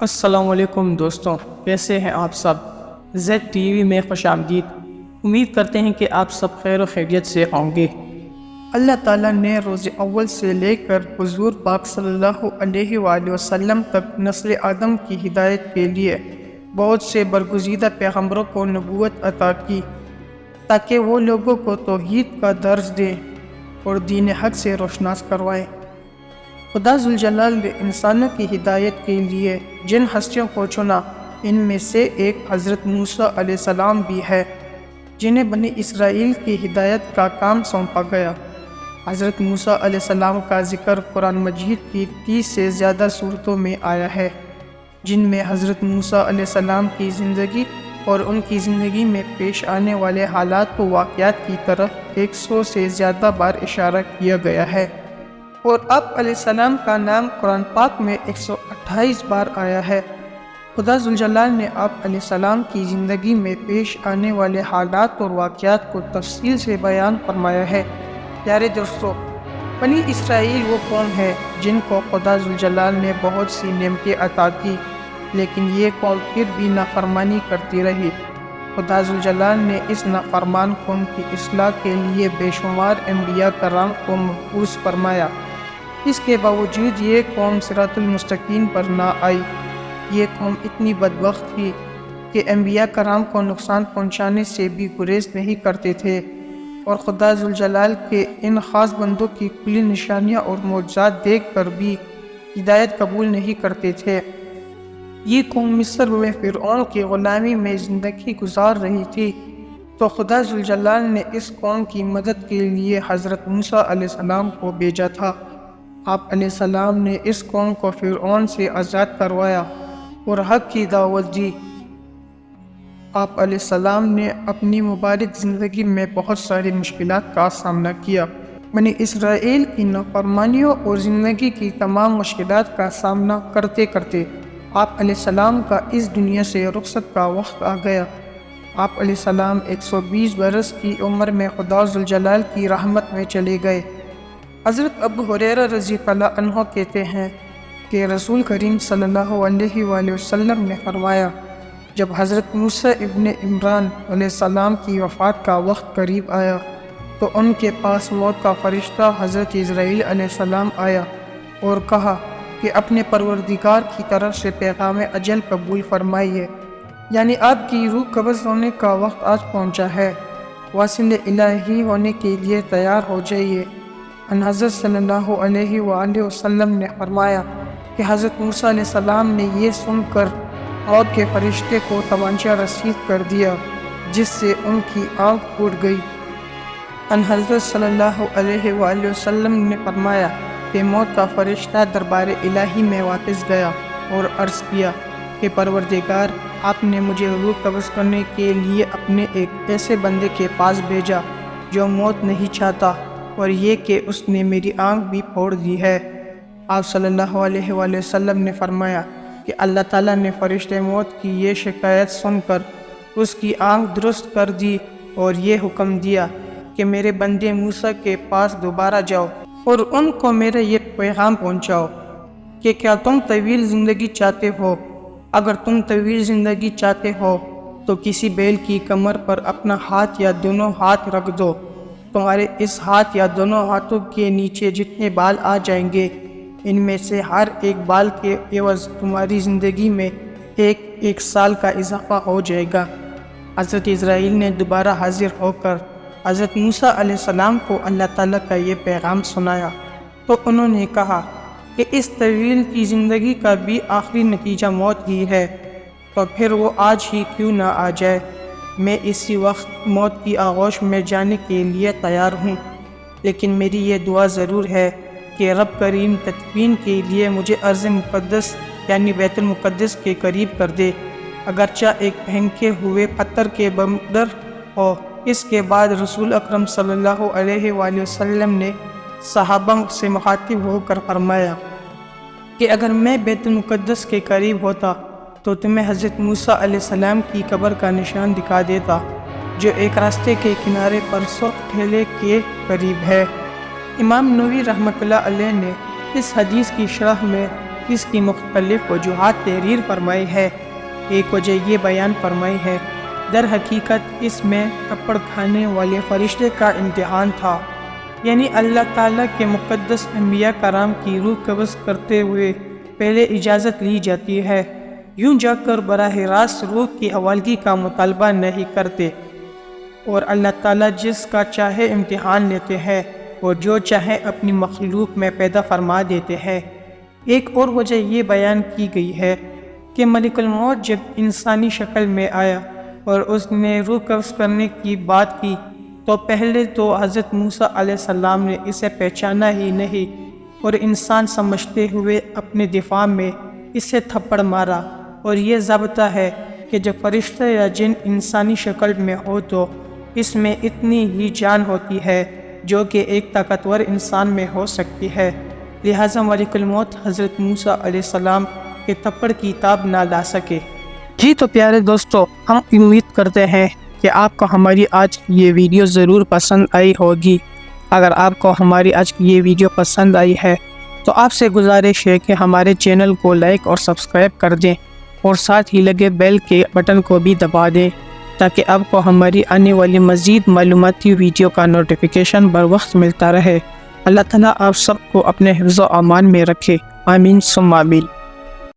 السلام علیکم دوستوں، کیسے ہیں آپ سب؟ زیڈ ٹی وی میں خوش آمدید۔ امید کرتے ہیں کہ آپ سب خیر و خیریت سے ہوں گے۔ اللہ تعالیٰ نے روز اول سے لے کر حضور پاک صلی اللہ علیہ وآلہ وسلم تک نسل آدم کی ہدایت کے لیے بہت سے برگزیدہ پیغمبروں کو نبوت عطا کی تاکہ وہ لوگوں کو توحید کا درس دیں اور دین حق سے روشناس کروائیں۔ خدا ذوالجلال نے انسانوں کی ہدایت کے لیے جن ہستیوں کو چنا، ان میں سے ایک حضرت موسیٰ علیہ السلام بھی ہے، جنہیں بنی اسرائیل کی ہدایت کا کام سونپا گیا۔ حضرت موسیٰ علیہ السلام کا ذکر قرآن مجید کی 30 سے زیادہ سورتوں میں آیا ہے، جن میں حضرت موسیٰ علیہ السلام کی زندگی اور ان کی زندگی میں پیش آنے والے حالات و واقعات کی طرف 100 سے زیادہ بار اشارہ کیا گیا ہے، اور آپ علیہ السلام کا نام قرآن پاک میں 128 بار آیا ہے۔ خدا ذوالجلال نے آپ علیہ السلام کی زندگی میں پیش آنے والے حالات اور واقعات کو تفصیل سے بیان فرمایا ہے۔ پیارے دوستو، بنی اسرائیل وہ قوم ہے جن کو خدا ذوالجلال نے بہت سی نعمتیں عطا کی، لیکن یہ قوم پھر بھی نافرمانی کرتی رہی۔ خدا ذوالجلال نے اس نافرمان قوم کی اصلاح کے لیے بے شمار انبیاء کرام کو مبعوث فرمایا۔ اس کے باوجود یہ قوم صراط المستقیم پر نہ آئی۔ یہ قوم اتنی بدبخت تھی کہ انبیاء کرام کو نقصان پہنچانے سے بھی گریز نہیں کرتے تھے، اور خدا ذوالجلال کے ان خاص بندوں کی کھلی نشانیاں اور معجزات دیکھ کر بھی ہدایت قبول نہیں کرتے تھے۔ یہ قوم مصر میں فرعون کی غلامی میں زندگی گزار رہی تھی، تو خدا ذوالجلال نے اس قوم کی مدد کے لیے حضرت موسیٰ علیہ السلام کو بھیجا تھا۔ آپ علیہ السلام نے اس قوم کو فرعون سے آزاد کروایا اور حق کی دعوت دی۔ آپ علیہ السلام نے اپنی مبارک زندگی میں بہت ساری مشکلات کا سامنا کیا۔ بنی اسرائیل کی نافرمانیوں اور زندگی کی تمام مشکلات کا سامنا کرتے کرتے آپ علیہ السلام کا اس دنیا سے رخصت کا وقت آ گیا۔ آپ علیہ السلام 120 برس کی عمر میں خدا ذوالجلال کی رحمت میں چلے گئے۔ حضرت ابو ہریرہ رضی اللہ عنہ کہتے ہیں کہ رسول کریم صلی اللہ علیہ وآلہ وسلم نے فرمایا، جب حضرت موسیٰ ابن عمران علیہ السلام کی وفات کا وقت قریب آیا تو ان کے پاس موت کا فرشتہ حضرت اسرائیل علیہ السلام آیا اور کہا کہ اپنے پروردگار کی طرف سے پیغام اجل قبول فرمائیے، یعنی آپ کی روح قبض ہونے کا وقت آج پہنچا ہے، واصل الہی ہونے کے لیے تیار ہو جائیے۔ ان حضرت صلی اللہ علیہ وآلہ وسلم نے فرمایا کہ حضرت موسیٰ علیہ السلام نے یہ سن کر موت کے فرشتے کو تمانچہ رسید کر دیا، جس سے ان کی آنکھ پھوٹ گئی۔ ان حضرت صلی اللہ علیہ وآلہ وسلم نے فرمایا کہ موت کا فرشتہ دربار الہی میں واپس گیا اور عرض کیا کہ پروردگار، آپ نے مجھے روح قبض کرنے کے لیے اپنے ایک ایسے بندے کے پاس بھیجا جو موت نہیں چاہتا، اور یہ کہ اس نے میری آنکھ بھی پھوڑ دی ہے۔ آپ صلی اللہ علیہ وآلہ وسلم نے فرمایا کہ اللہ تعالیٰ نے فرشتے موت کی یہ شکایت سن کر اس کی آنکھ درست کر دی اور یہ حکم دیا کہ میرے بندے موسیٰ کے پاس دوبارہ جاؤ اور ان کو میرا یہ پیغام پہنچاؤ کہ کیا تم طویل زندگی چاہتے ہو؟ اگر تم طویل زندگی چاہتے ہو تو کسی بیل کی کمر پر اپنا ہاتھ یا دونوں ہاتھ رکھ دو، تمہارے اس ہاتھ یا دونوں ہاتھوں کے نیچے جتنے بال آ جائیں گے، ان میں سے ہر ایک بال کے عوض تمہاری زندگی میں ایک سال کا اضافہ ہو جائے گا۔ حضرت اسرائیل نے دوبارہ حاضر ہو کر حضرت موسیٰ علیہ السلام کو اللہ تعالیٰ کا یہ پیغام سنایا، تو انہوں نے کہا کہ اس طویل کی زندگی کا بھی آخری نتیجہ موت ہی ہے، تو پھر وہ آج ہی کیوں نہ آ جائے؟ میں اسی وقت موت کی آغوش میں جانے کے لیے تیار ہوں، لیکن میری یہ دعا ضرور ہے کہ رب کریم تدفین کے لیے مجھے ارض مقدس یعنی بیت المقدس کے قریب کر دے، اگرچہ ایک پھینکے ہوئے پتھر کے بندر ہو۔ اس کے بعد رسول اکرم صلی اللہ علیہ وآلہ وسلم نے صحابہ سے مخاطب ہو کر فرمایا کہ اگر میں بیت المقدس کے قریب ہوتا تو تمہیں حضرت موسیٰ علیہ السلام کی قبر کا نشان دکھا دیتا، جو ایک راستے کے کنارے پر سرخ ٹھیلے کے قریب ہے۔ امام نووی رحمۃ اللہ علیہ نے اس حدیث کی شرح میں اس کی مختلف وجوہات تحریر فرمائی ہے۔ ایک وجہ یہ بیان فرمائی ہے، در حقیقت اس میں تھپڑ کھانے والے فرشتے کا امتحان تھا، یعنی اللہ تعالیٰ کے مقدس انبیاء کرام کی روح قبض کرتے ہوئے پہلے اجازت لی جاتی ہے، یوں جا کر براہ راست روح کی حوالگی کا مطالبہ نہیں کرتے، اور اللہ تعالیٰ جس کا چاہے امتحان لیتے ہیں اور جو چاہے اپنی مخلوق میں پیدا فرما دیتے ہیں۔ ایک اور وجہ یہ بیان کی گئی ہے کہ ملک الموت جب انسانی شکل میں آیا اور اس نے روح قبض کرنے کی بات کی تو پہلے تو حضرت موسیٰ علیہ السلام نے اسے پہچانا ہی نہیں اور انسان سمجھتے ہوئے اپنے دفاع میں اسے تھپڑ مارا، اور یہ ضابطہ ہے کہ جب فرشتہ یا جن انسانی شکل میں ہو تو اس میں اتنی ہی جان ہوتی ہے جو کہ ایک طاقتور انسان میں ہو سکتی ہے، لہٰذا ملک الموت حضرت موسیٰ علیہ السلام کے تھپڑ کی تاب نہ لا سکے۔ جی تو پیارے دوستو، ہم امید کرتے ہیں کہ آپ کو ہماری آج کی یہ ویڈیو ضرور پسند آئی ہوگی۔ اگر آپ کو ہماری آج کی یہ ویڈیو پسند آئی ہے تو آپ سے گزارش ہے کہ ہمارے چینل کو لائک اور سبسکرائب کر دیں اور ساتھ ہی لگے بیل کے بٹن کو بھی دبا دیں تاکہ آپ کو ہماری آنے والی مزید معلوماتی ویڈیو کا نوٹیفیکیشن بر وقت ملتا رہے۔ اللہ تعالیٰ آپ سب کو اپنے حفظ و امان میں رکھے، آمین ثم آمین۔